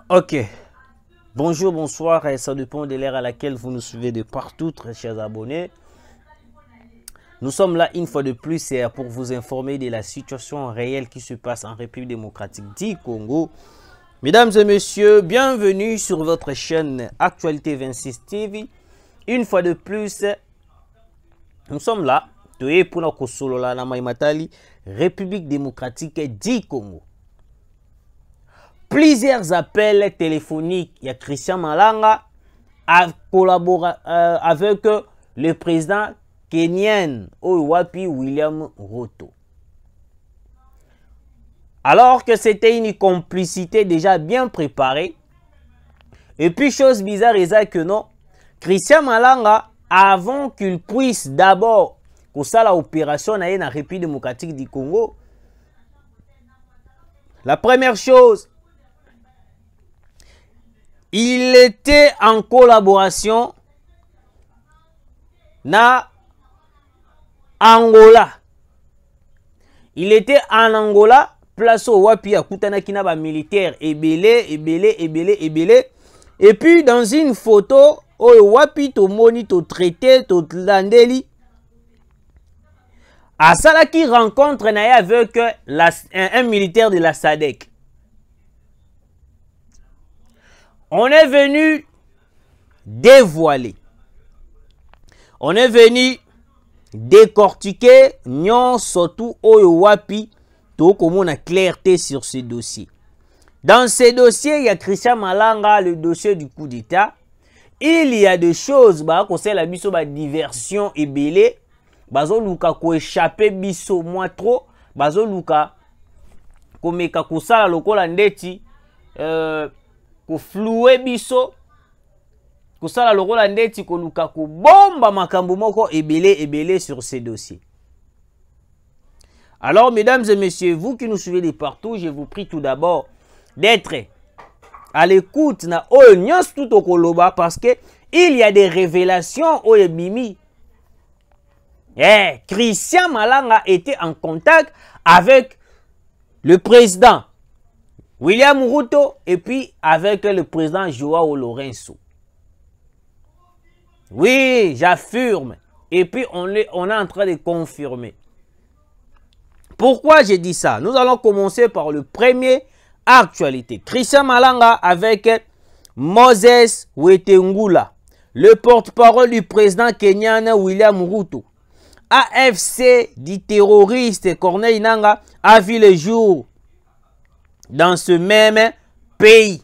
Ok. Bonjour, bonsoir, et ça dépend de l'ère à laquelle vous nous suivez de partout, très chers abonnés. Nous sommes là une fois de plus pour vous informer de la situation réelle qui se passe en République démocratique du Congo. Mesdames et messieurs, bienvenue sur votre chaîne Actualité 26 TV. Une fois de plus, nous sommes là pour la République démocratique du Congo. Plusieurs appels téléphoniques. Il y a Christian Malanga a collaboré avec le président kenyan Owapi William Ruto. Alors que c'était une complicité déjà bien préparée. Et puis chose bizarre, c'est que non, Christian Malanga, avant qu'il puisse d'abord faire l'opération dans la République démocratique du Congo, la première chose, il était en collaboration na Angola. Il était en Angola, place au Wapi à Kutanakina ba militaire ebele. Et puis dans une photo, au Wapi to moni to traité to landeli. À ça qui rencontre avec un militaire de la SADC. On est venu dévoiler. On est venu décortiquer nyon surtout au Wapi to comme on a clarté sur ce dossier. Dans ce dossier, il y a Christian Malanga, le dossier du coup d'État. Il y a des choses qu'on sait la biso ba diversion et belé. Bazo luka ko échapper biso moins trop. Bazo luka ko meka ko sala lokola ndeti ko flouer biso. Ko sala lokola ndeti ko luka ko bomba makambo moko ebele sur ces dossiers. Alors mesdames et messieurs, vous qui nous suivez de partout, je vous prie tout d'abord d'être à l'écoute na nyons tout au koloba parce que il y a des révélations au bimi. Christian Malanga était en contact avec le président William Ruto et puis avec le président Joao Lourenço. Oui, j'affirme. Et puis on est en train de confirmer. Pourquoi j'ai dit ça? Nous allons commencer par le premier actualité. Christian Malanga avec Moses Wetengula, le porte-parole du président kenyan William Ruto. AFC du terroriste Corneille Nangaa a vu le jour dans ce même pays.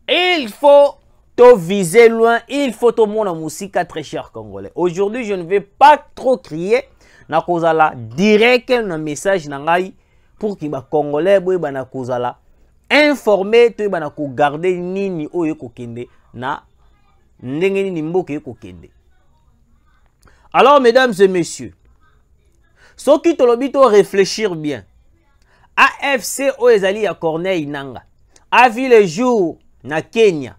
Il faut te viser loin, il faut te montrer musique très cher Congolais. Aujourd'hui, je ne vais pas trop crier. Na kozala direct un message nangai pour que les Congolais na kozala informé to bana ko garder nini oyo ko kende na ndenge nini mboke ko kende. Alors mesdames et messieurs, ceux qui te l'obito réfléchir bien. AFC Oezali à Corneille Nangaa a vu le jour na Kenya.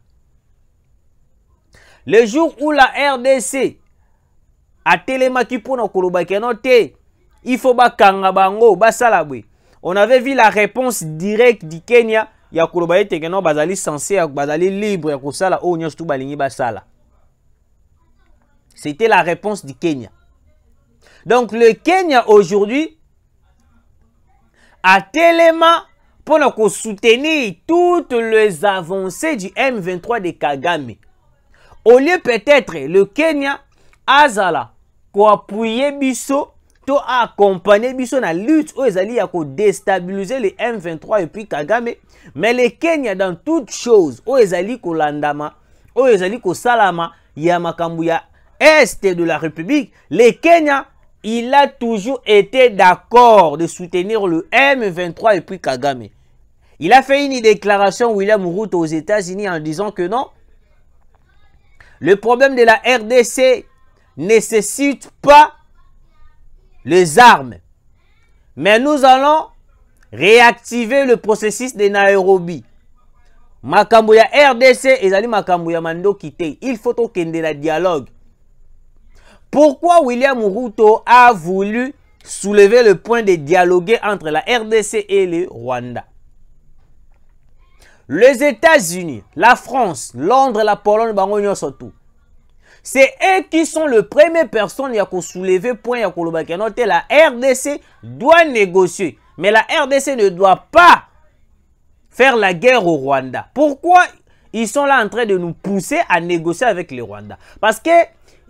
Le jour où la RDC a télémaki pour na koloba kenote, il faut ba kanga bango ba salabwe. On avait vu la réponse directe du Kenya, ya koloba ete keno bazali censé bazali libre ya kosala o nyos tu balingi ba sala. C'était la réponse du Kenya. Donc le Kenya aujourd'hui a tellement pour nous soutenir toutes les avancées du M23 de Kagame. Au lieu peut-être le Kenya azala ko appuyer biso to accompagner biso na lutte aux alliés à déstabiliser les M23 et puis Kagame, mais le Kenya dans toute chose aux alliés ko landama aux alliés ko salama ya makambu ya est de la République, le Kenya il a toujours été d'accord de soutenir le M23 et puis Kagame. Il a fait une déclaration William Ruto aux États-Unis en disant que non, le problème de la RDC nécessite pas les armes. Mais nous allons réactiver le processus de Nairobi. Makambo ya RDC ezali makambo ya mando kite. Il faut au kende la dialogue. Pourquoi William Ruto a voulu soulever le point de dialoguer entre la RDC et le Rwanda? les États-Unis, la France, Londres, la Pologne, bango surtout. C'est eux qui sont les premières personnes qui ont soulevé point la RDC doit négocier. Mais la RDC ne doit pas faire la guerre au Rwanda. Pourquoi ils sont là en train de nous pousser à négocier avec le Rwanda? Parce que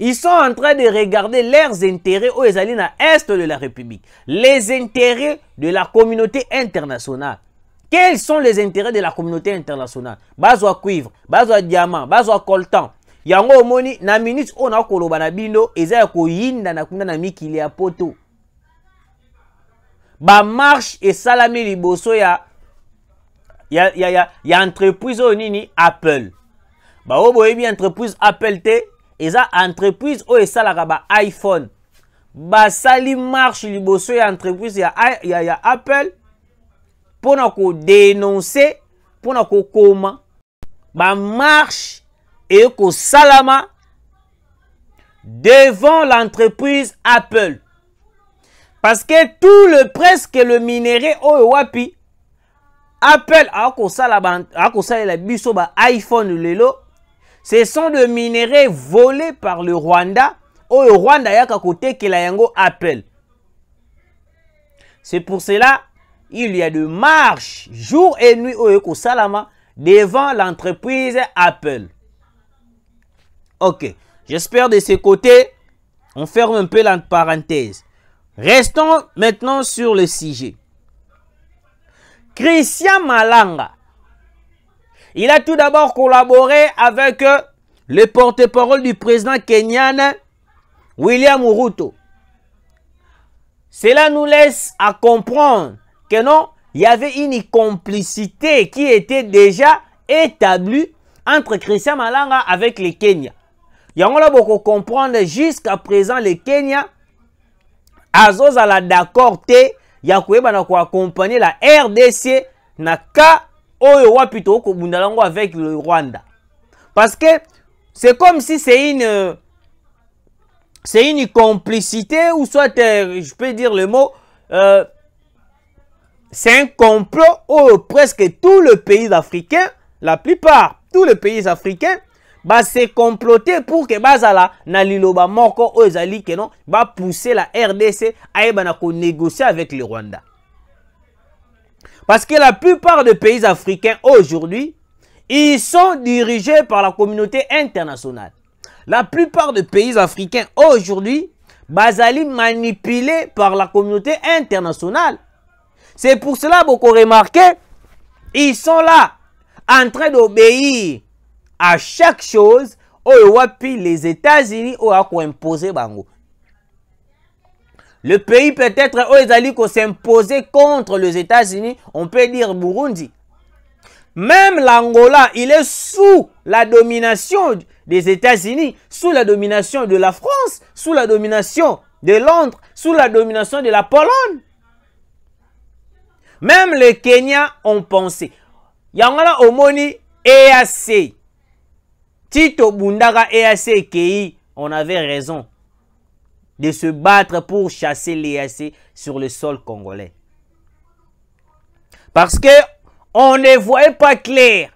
ils sont en train de regarder leurs intérêts aux États-Unis à l'est de la République. Les intérêts de la communauté internationale. Quels sont les intérêts de la communauté internationale? Bazwa cuivre, bazwa diamant, bazwa coltan. Yango omoni na minute on a koloba na bino eza ko yinda na kunda na mikili ya poto. Ba marche et salami liboso ya entreprise o nini Apple. Ba oboyebi entreprise Apple te eza entreprise o esalaka ba iPhone. Ba sali marche liboso ya entreprise ya Apple pour ko dénoncer pour ko koma ba marche et ko salama devant l'entreprise Apple. Parce que presque le minerai au wapi Apple a ko la biso ba iPhone lelo, ce sont des minerais volés par le Rwanda au Rwanda yaka kote ke la yango Apple. C'est pour cela il y a de marches jour et nuit au ko salama devant l'entreprise Apple. Ok, j'espère de ce côté, on ferme un peu la parenthèse. Restons maintenant sur le sujet. Christian Malanga, il a tout d'abord collaboré avec le porte-parole du président kenyan, William Ruto. Cela nous laisse à comprendre que non, il y avait une complicité qui était déjà établie entre Christian Malanga avec le Kenya. Il y a beaucoup comprendre jusqu'à présent le Kenya Azos à la d'accord te ya koyeba ko accompagner la RDC na ka oyo wapito ko bundalango avec le Rwanda. Parce que c'est comme si c'est une complicité ou soit je peux dire le mot c'est un complot où presque tous les pays africains, la plupart tous les pays africains va se comploter pour que bazala na liloba moko ozali que non va pousser la RDC à négocier avec le Rwanda. Parce que la plupart des pays africains aujourd'hui, ils sont dirigés par la communauté internationale. La plupart des pays africains aujourd'hui, bazali manipulés par la communauté internationale. C'est pour cela que vous remarquez, ils sont là en train d'obéir à chaque chose où les États-Unis ont imposé bango. Le pays peut-être où ils s'imposer contre les États-Unis, on peut dire Burundi. Même l'Angola, il est sous la domination des États-Unis, sous la domination de la France, sous la domination de Londres, sous la domination de la Pologne. Même les Kenyans ont pensé. Yangala Omoni EAC. Tito Bundaga EAC Kei, on avait raison de se battre pour chasser l'EAC sur le sol congolais. Parce que on ne voyait pas clair.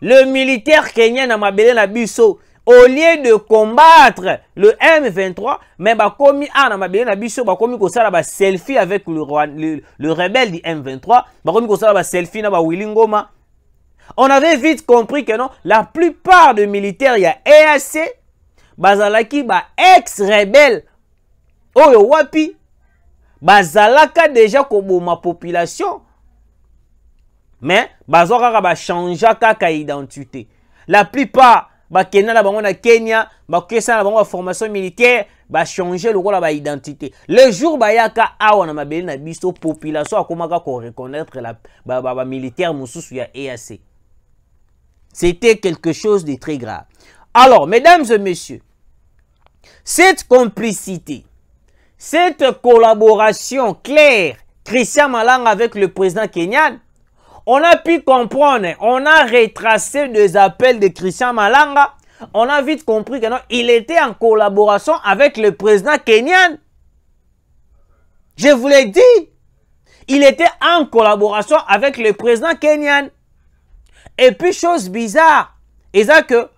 Le militaire kenyan na mabele na biso, au lieu de combattre le M23, mais ba komi na mabele na biso ba komi ko sala ba selfie avec le rebelle du M23, ba komi ko sala ba selfie na ba Willy Ngoma. On avait vite compris que non, la plupart des militaires, il y a EAC, bazalaki ba ex-rebelle, oyo wapi, bazalaka déjà comme ma population, mais bazalaka ba changea kaka identité. La plupart, ba Kenya na bango na Kenya, ba kesa na bango formation militaire, ba changer le rôle ba identité. Le jour ba yaka awa na mabeli na biso population akomaka ko reconnaître la ba militaire mususu ya EAC. C'était quelque chose de très grave. Alors, mesdames et messieurs, cette complicité, cette collaboration claire, Christian Malanga avec le président kenyan, on a pu comprendre, on a retracé des appels de Christian Malanga, on a vite compris qu'il était en collaboration avec le président kenyan. Je vous l'ai dit, il était en collaboration avec le président kenyan. Et puis, chose bizarre, et ça que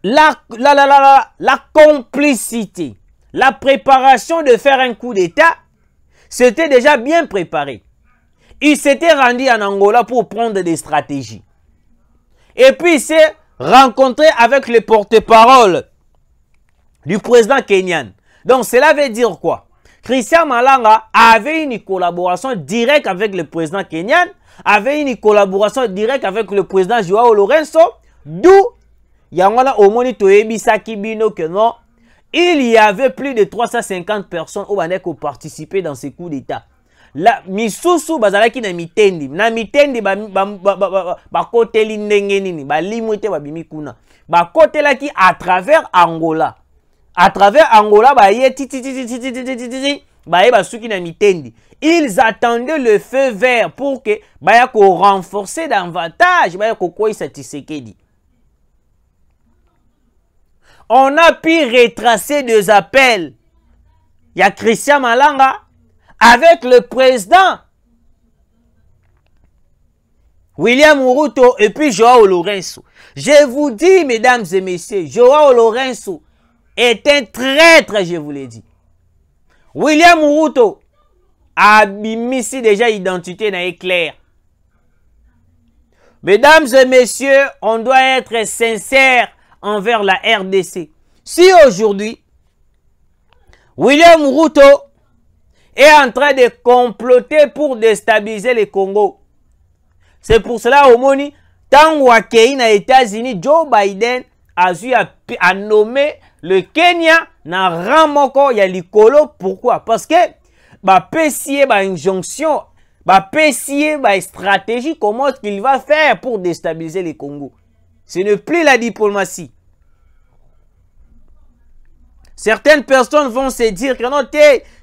la complicité, la préparation de faire un coup d'État, c'était déjà bien préparé. Il s'était rendu en Angola pour prendre des stratégies. Et puis, il s'est rencontré avec le porte-parole du président kenyan. Donc, cela veut dire quoi? Christian Malanga avait une collaboration directe avec le président kenyan, avait une collaboration directe avec le président Joao Lourenço, d'où Yangwana Omoni Toebisa Kibino que non, il y avait plus de 350 personnes qui ont participé dans ces coups d'État. La misusu bazalaki na mitendi ba koteli ndenge nini ba limwete ba bimikuna ba kotelaki à travers Angola ba ye ba suki na mitendi. Ils attendaient le feu vert pour que ba ko renforcer davantage ba ko koisa Tshisekedi. On a pu retracer des appels. Il y a Christian Malanga avec le président William Ruto et puis Joao Lourenço. Je vous dis, mesdames et messieurs, Joao Lourenço est un traître, je vous l'ai dit. William Ruto a ici déjà identité na éclair. Mesdames et messieurs, on doit être sincère envers la RDC. Si aujourd'hui, William Ruto est en train de comploter pour déstabiliser le Congo, c'est pour cela, au Moni, tant qu'il y a États-Unis, Joe Biden a nommé le Kenya na ramoko ya likolo. Pourquoi? Parce que ba pesier ba injonction, ba pesier ba stratégie, comment il va faire pour déstabiliser le Congo. Ce n'est plus la diplomatie. Certaines personnes vont se dire que non,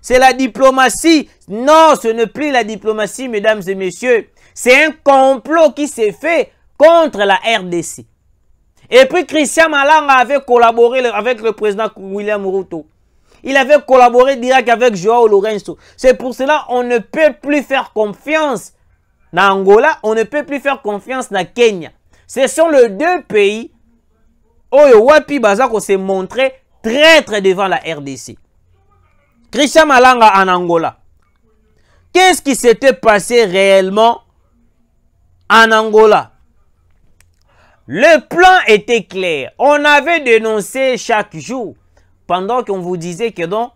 c'est la diplomatie. Non, ce n'est plus la diplomatie, mesdames et messieurs. C'est un complot qui s'est fait contre la RDC. Et puis Christian Malanga avait collaboré avec le président William Ruto. Il avait collaboré direct avec Joao Lourenço. C'est pour cela qu'on ne peut plus faire confiance dans Angola, on ne peut plus faire confiance dans Kenya. Ce sont les deux pays où Wapi Bazako s'est montré traître devant la RDC. Christian Malanga en Angola. Qu'est-ce qui s'était passé réellement en Angola? Le plan était clair. On avait dénoncé chaque jour, pendant qu'on vous disait que non,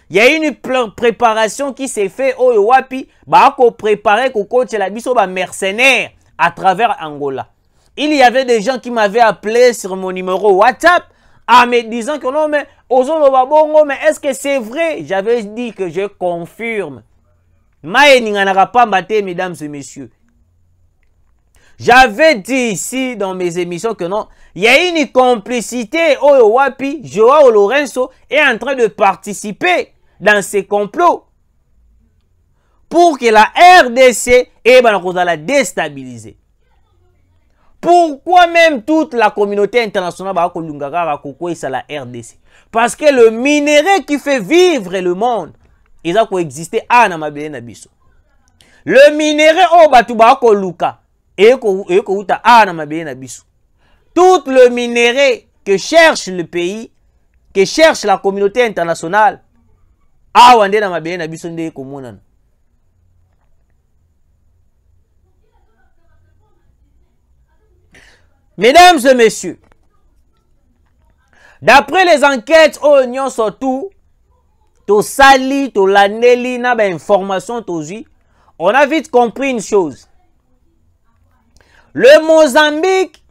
il y a une préparation qui s'est faite au Wapi, qu'on préparait qu'on coach la biso ba mercenaires à travers Angola. Il y avait des gens qui m'avaient appelé sur mon numéro WhatsApp en me disant que non, mais mais est-ce que c'est vrai? J'avais dit que je confirme. Mesdames et messieurs. J'avais dit ici dans mes émissions que non, il y a une complicité. Wapi, Joao Lourenço est en train de participer dans ces complots pour que la RDC la déstabiliser. Pourquoi même toute la communauté internationale la RDC? Parce que le minerai qui fait vivre le monde, il a coexisté à Namabé Nabiso. Le minerai au Batubako Luka. Tout le minerai que cherche le pays, que cherche la communauté internationale, mesdames et messieurs, d'après les enquêtes, surtout, to sali, to laneli, na ba information, on a vite compris une chose. Le Mozambique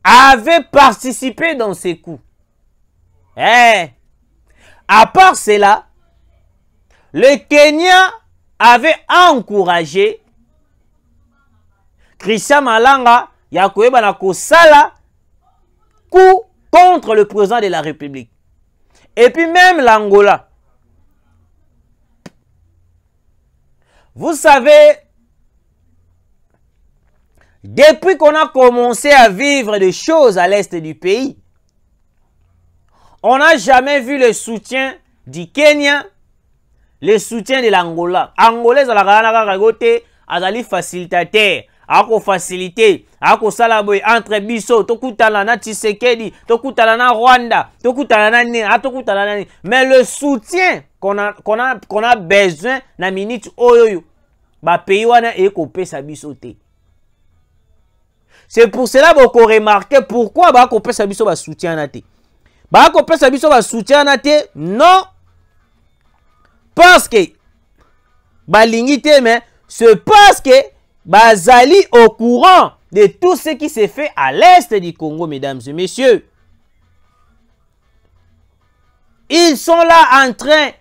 avait participé dans ces coups. À part cela, le Kenya avait encouragé Christian Malanga Yakoeba na kosala coup contre le président de la République. Et puis même l'Angola. Vous savez, depuis qu'on a commencé à vivre des choses à l'est du pays, on n'a jamais vu le soutien du Kenya, le soutien de l'Angola. Angolais à la Ranagote, azali facilitateur, ako facilité, ako salaboy entre biso, tokutala na Tshisekedi, tokutala na Rwanda, tokutala na ni, tokutala na ni. Mais le soutien qu'on a besoin na minute oyoyo, ba pays wana ekope sa biso te. C'est pour cela qu'on remarque pourquoi ba kopesa sa biso ba soutien na te. Ba kopesa sa biso ba soutien na te, non. Parce que balingi te, mais c'est parce que bazali au courant de tout ce qui s'est fait à l'est du Congo, mesdames et messieurs. Ils sont là en train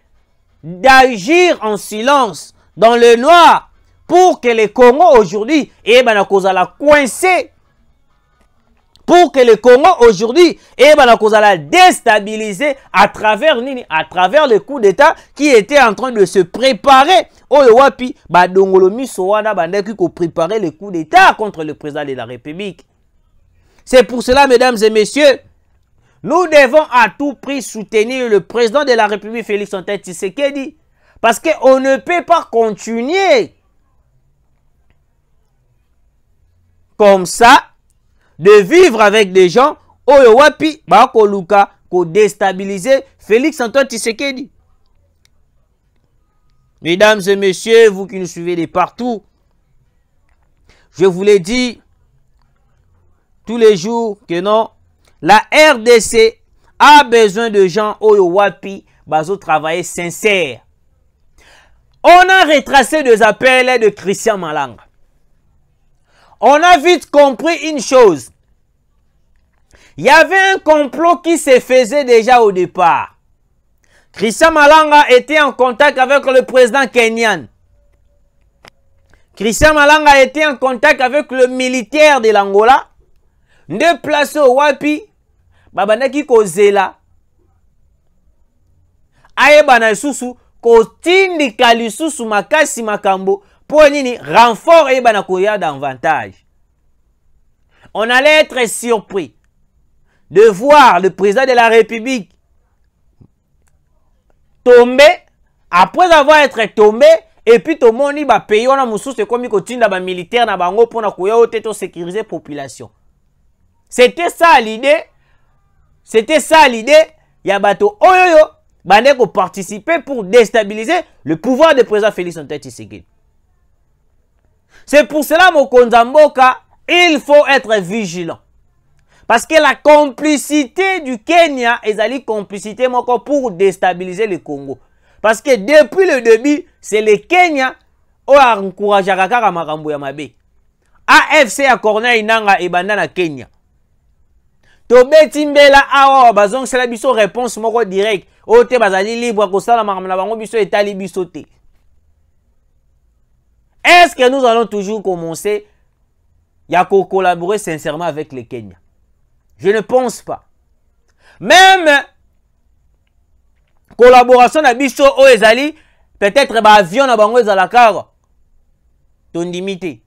d'agir en silence dans le noir pour que le Congo aujourd'hui la coincé. Pour que le Congo aujourd'hui la déstabiliser à travers le coup d'État qui était en train de se préparer. Wapi badongolomi sowana bandeki ko préparer le coup d'État contre le président de la République. C'est pour cela, mesdames et messieurs, nous devons à tout prix soutenir le président de la République, Félix Antoine Tshisekedi, parce qu'on ne peut pas continuer comme ça de vivre avec des gens oyo wapi bako luka ko déstabiliser Félix Antoine Tshisekedi. Mesdames et messieurs, vous qui nous suivez de partout, je vous l'ai dit tous les jours que non, la RDC a besoin de gens oyo wapi bazo travailler sincère. On a retracé des appels de Christian Malanga. On a vite compris une chose. Il y avait un complot qui se faisait déjà au départ. Christian Malanga était en contact avec le président kenyan. Christian Malanga était en contact avec le militaire de l'Angola. Déplacé au Wapi, babandaki kozela. Ayebana susu, kotindi kalisusu makasi makambo. Pour nini renfort ayebana koya davantage. On allait être surpris de voir le président de la République tomber, après avoir été tombé, et puis tout le monde va payer, on a moussou, c'est comme il y a militaire na bango pour sécuriser la population. C'était ça l'idée. C'était ça l'idée. Il y a bateau oyoyo, bande ko participer pour déstabiliser le pouvoir du président Félix Antoine Tshisekedi. C'est pour cela, mon Konzamboka, il faut être vigilant. Parce que la complicité du Kenya est la complicité pour déstabiliser le Congo. Parce que depuis le début, c'est le Kenya qui a encouragé Makambo Yamabe. AFC à Corneille Nanga et Bandana Kenya. Tobé Timbela Awa Bazong c'est la biso réponse moko direct. Ote bazali libre ko sala makamna bango biso etali biso te. Est-ce que nous allons toujours commencer à collaborer sincèrement avec le Kenya? Je ne pense pas. Même collaboration na biso o ezali peut-être ba avion na bango ezalaka tondimité.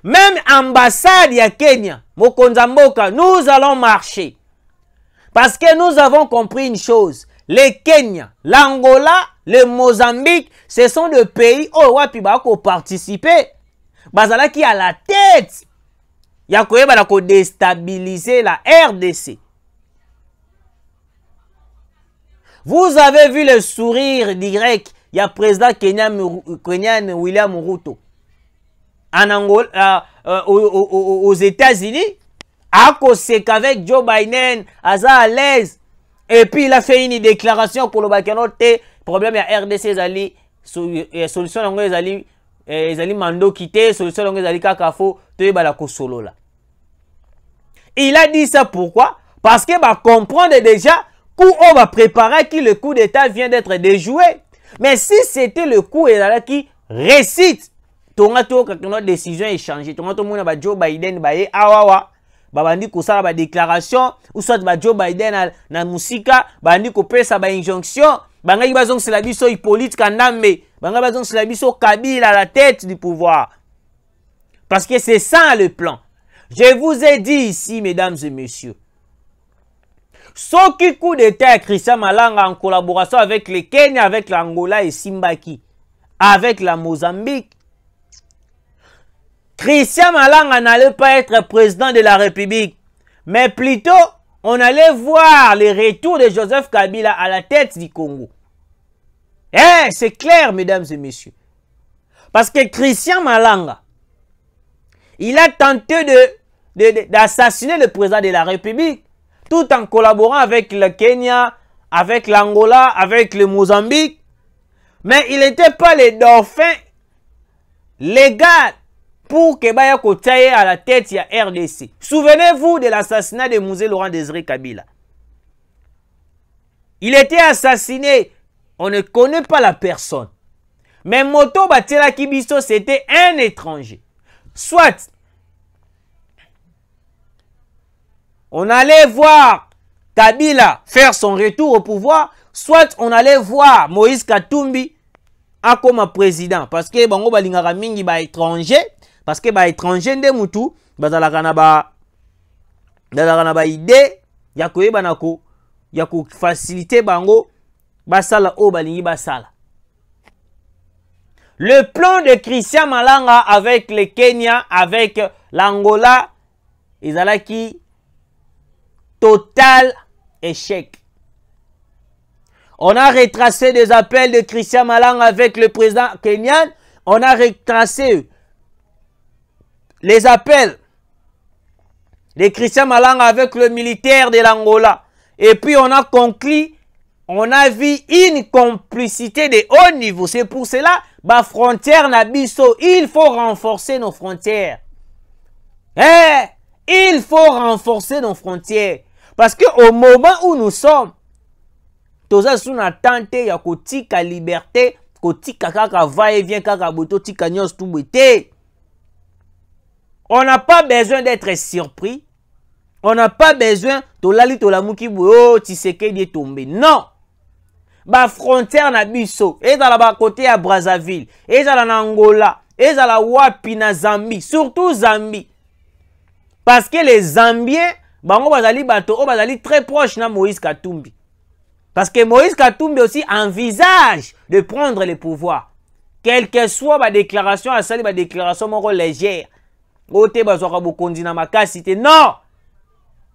Même ambassade ya Kenya, Mokonzamboka, nous allons marcher. Parce que nous avons compris une chose. Le Kenya, l'Angola, le Mozambique, ce sont des pays où wapi bako participer. Bazala qui a la tête. Ya koyeba na ko déstabiliser la RDC. Vous avez vu le sourire direct. Il y a président kenyan William Ruto. En Angola, aux États-Unis, avec Joe Biden, Aza à l'aise. Et puis il a fait une déclaration pour le Bakanote. Problème à RDC, solution les mando quitté, solution les kakafo, solo là. Il a dit ça pourquoi? Parce qu'il va comprendre déjà qu'on va préparer que le coup d'État vient d'être déjoué. Mais si c'était le coup qui récite, notre décision est changée. Joe Biden babandi kosala ba déclaration ou soit ba Joe Biden na musika bandi ko pesa ba injonction bangai bazong c'est la biso Hippolyte Kandambe bangai bazong c'est la biso Kabila à la tête du pouvoir. Parce que c'est ça le plan. Je vous ai dit ici, mesdames et messieurs, Ce qui coup d'état à Christian Malanga en collaboration avec le Kenya, avec l'Angola et Simbaki, avec la Mozambique. Christian Malanga n'allait pas être président de la République, mais plutôt on allait voir le retour de Joseph Kabila à la tête du Congo. Eh, c'est clair, mesdames et messieurs. Parce que Christian Malanga, il a tenté d'assassiner le président de la République, tout en collaborant avec le Kenya, avec l'Angola, avec le Mozambique. Mais il n'était pas le dauphin légal pour que Baya Kotaye à la tête de la RDC. Souvenez-vous de l'assassinat de Mouzé Laurent Désiré Kabila. Il était assassiné. On ne connaît pas la personne. Mais Moto Batela Kibiso, c'était un étranger. Soit, on allait voir Kabila faire son retour au pouvoir, soit on allait voir Moïse Katumbi comme président. Parce que bango balingara mingi ba étranger, parce que ba étranger nde mutu bazalaka na ba idée ya koyeba nako ya ko faciliter bango basala o balingi basala. Le plan de Christian Malanga avec le Kenya, avec l'Angola, ezalaki total échec. On a retracé des appels de Christian Malanga avec le président kenyan. On a retracé les appels de Christian Malanga avec le militaire de l'Angola. Et puis on a conclu, on a vu une complicité de haut niveau. C'est pour cela, bah frontière Nabiso, il faut renforcer nos frontières. Il faut renforcer nos frontières. Parce qu'au moment où nous sommes, toza sous attente ya kotika liberté, kotika kaka va et vient kaka boto tika nyos tout bete. On n'a pas besoin d'être surpris. On n'a pas besoin de lali to la muki bo Tshisekedi est tombé. Non. Ba frontière na biso, et dans la côté à Brazzaville, et dans la Angola, et dans la Wapi na Zambie, surtout Zambie. Parce que les Zambiens, bango bazali bato o bazali très proche na Moïse Katumbi. Parce que Moïse Katumbi aussi envisage de prendre le pouvoir. Quelle que soit ma déclaration, à sali ma déclaration moro légère. Ote bazwaka bokondi na makasité. Non!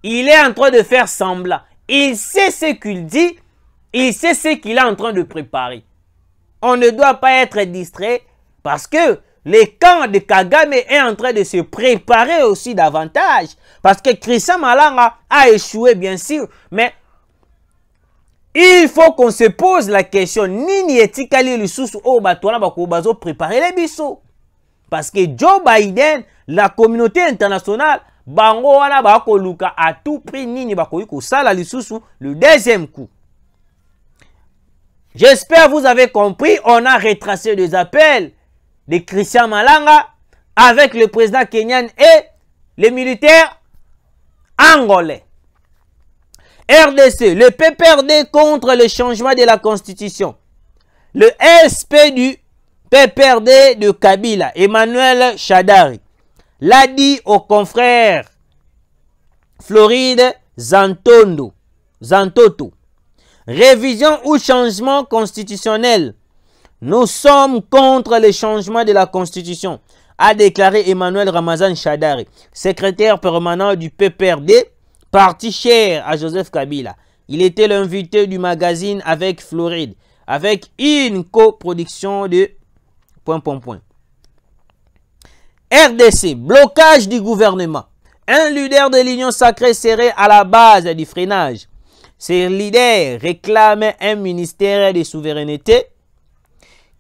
Il est en train de faire semblant. Il sait ce qu'il dit. Il sait ce qu'il est en train de préparer. On ne doit pas être distrait parce que le camp de Kagame est en train de se préparer aussi davantage. Parce que Christian Malanga a échoué bien sûr. Mais il faut qu'on se pose la question. Nini etikali lisusu o batwana bako bazo préparer les biso. Parce que Joe Biden, la communauté internationale, bango wana bako luka à tout prix nini bako yuko sala lisusu le deuxième coup. J'espère vous avez compris. On a retracé des appels de Christian Malanga avec le président kenyan et les militaires angolais. RDC, le PPRD contre le changement de la constitution. Le SP du PPRD de Kabila, Emmanuel Shadari, l'a dit au confrère Floride Zantoto. Révision ou changement constitutionnel. Nous sommes contre le changement de la constitution, a déclaré Emmanuel Ramazan Shadari, secrétaire permanent du PPRD, parti cher à Joseph Kabila. Il était l'invité du magazine avec Floride, avec une coproduction de... RDC, blocage du gouvernement. Un leader de l'Union sacrée serait à la base du freinage. Ces leaders réclamaient un ministère de souveraineté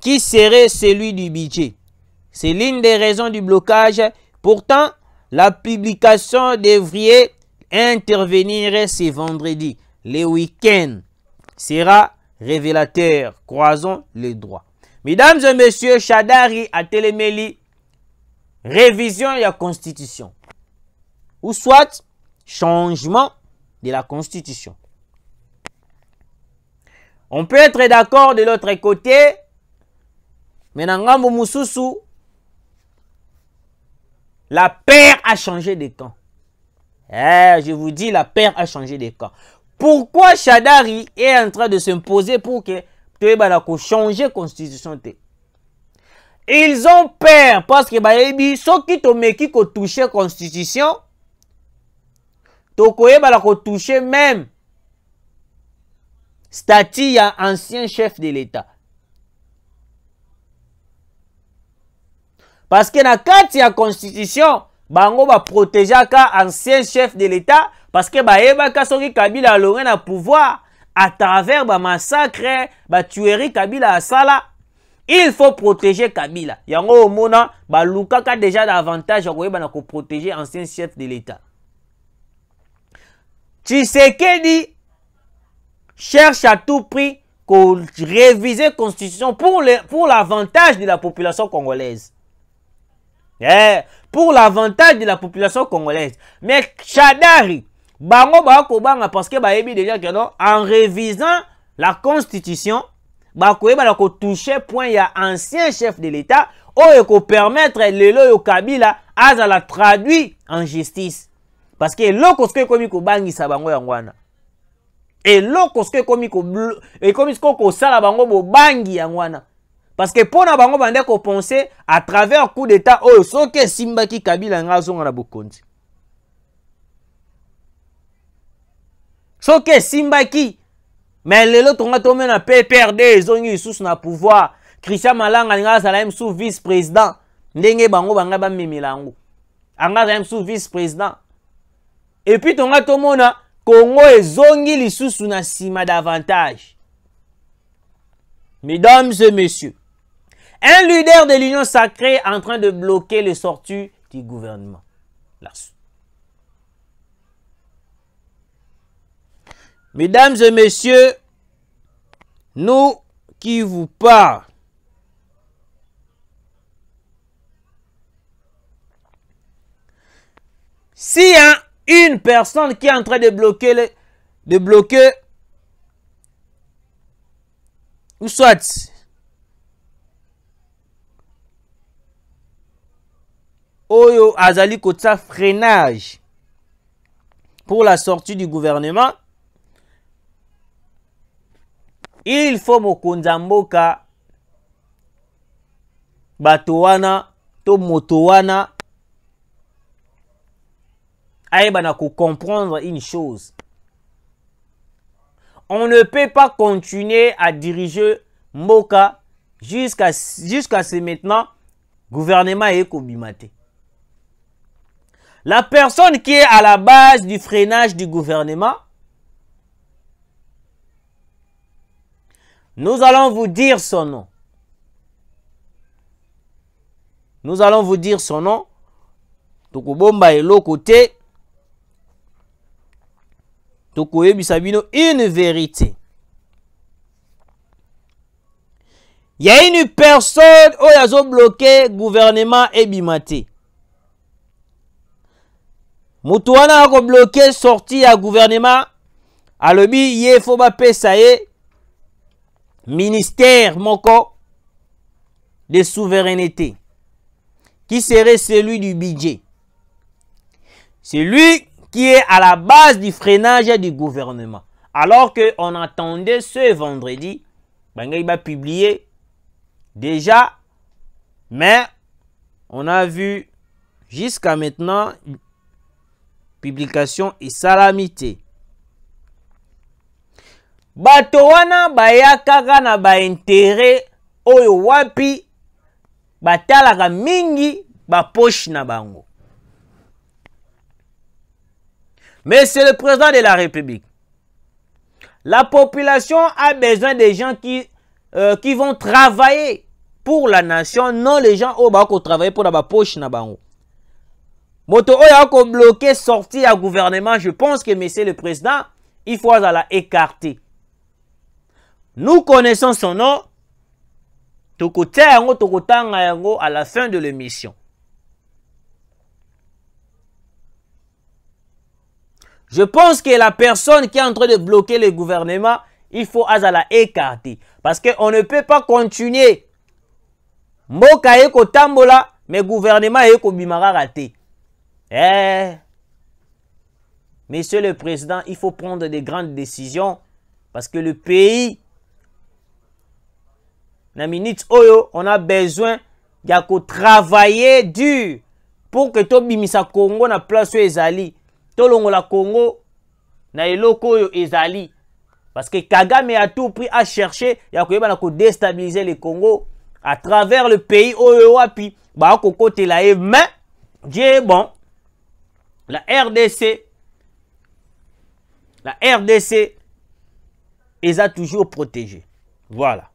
qui serait celui du budget. C'est l'une des raisons du blocage. Pourtant, la publication devrait intervenir ce vendredi. Le week-end sera révélateur. Croisons les droits. Mesdames et messieurs, Shadari a téléméli révision de la Constitution. Ou soit changement de la Constitution. On peut être d'accord de l'autre côté, mais dans Ngambo Moussousou, la paire a changé de camp. Je vous dis, la paire a changé de camp. Pourquoi Shadari est en train de s'imposer pour que tu changer la constitution? Ils ont peur parce que ceux qui ont touché la constitution, ils ont touché même statut ancien chef de l'État. Parce que dans la constitution, bango va protéger l'ancien chef de l'État parce que Kabila a le pouvoir à travers le massacre, la tuerie Kabila a sala. Il faut protéger Kabila. Yango omona ba lukaka déjà davantage pour protéger l'ancien chef de l'État. Tshisekedi cherche à tout prix qu'on révise la constitution pour l'avantage de la population congolaise. Pour l'avantage de la population congolaise. Mais Shadari, bango bakobanga parce que bayebi déjà que non, en révisant la constitution, bakoyeba ko toucher point ya ancien chef de l'État oyo ko permettre lelo yo Kabila azala traduit en justice. Parce que lokoske komi ko bangisa bango yangwana. Et lokoske komi ko sala bango bo bangi yangwana. Parce que pour na bango bande ko penser à travers coup d'état oyo soke simbaki Kabila ngazonga na bokonzi. Soke simbaki mais lelo tonga tome na PPRD zongi sous na pouvoir. Christian Malanga ngazala sous vice-président. Ndenge bango banga ba mimilango. Anga sous vice-président. Et puis tonga tomona Congo ezongi lisusu na sima davantage. Mesdames et messieurs, un leader de l'Union sacrée en train de bloquer les sorties du gouvernement. Mesdames et messieurs, nous qui vous parlons, s'il y a une personne qui est en train de bloquer, ou soit Oyo Azali Kotsa freinage pour la sortie du gouvernement, il faut mokonza mboka batowana to motowana aïbana ko comprendre une chose. On ne peut pas continuer à diriger mboka jusqu'à ce maintenant gouvernement est kobimate. La personne qui est à la base du freinage du gouvernement, nous allons vous dire son nom. Nous allons vous dire son nom. Tokobomba elo côté. Tokoyebisabino une vérité. Il y a une personne qui a bloqué le gouvernement et bimaté. Moutouana a bloqué sortie à gouvernement. Alobi ye foba pesaye ministère moko de souveraineté qui serait celui du budget. C'est lui qui est à la base du freinage du gouvernement. Alors qu'on attendait ce vendredi, il va publier déjà, mais on a vu jusqu'à maintenant publication et salamité. Bato wana bayakaka na ba intérêt oyo wapi batalaka mingi ba poche na bango. Mais c'est le président de la République. La population a besoin des gens qui vont travailler pour la nation, non les gens qui vont travailler pour la poche na bango. Moto oya ko bloqué sortie à gouvernement, je pense que monsieur le président, il faut la écarter. Nous connaissons son nom. À la fin de l'émission. Je pense que la personne qui est en train de bloquer le gouvernement, il faut la écarter. Parce qu'on ne peut pas continuer. Mboka eko tambola, mais gouvernement eko bimara raté. Monsieur le Président, il faut prendre des grandes décisions parce que le pays, na minute oyo, on a besoin de travailler dur pour que to bimisa Congo na place ezali. To longo la Congo na eloko oyo ezali. Parce que Kagame a tout pris à chercher ya ko déstabiliser le Congo à travers le pays oyo wapi ba ko côté la mais Dieu bon. La RDC les a toujours protégés. Voilà.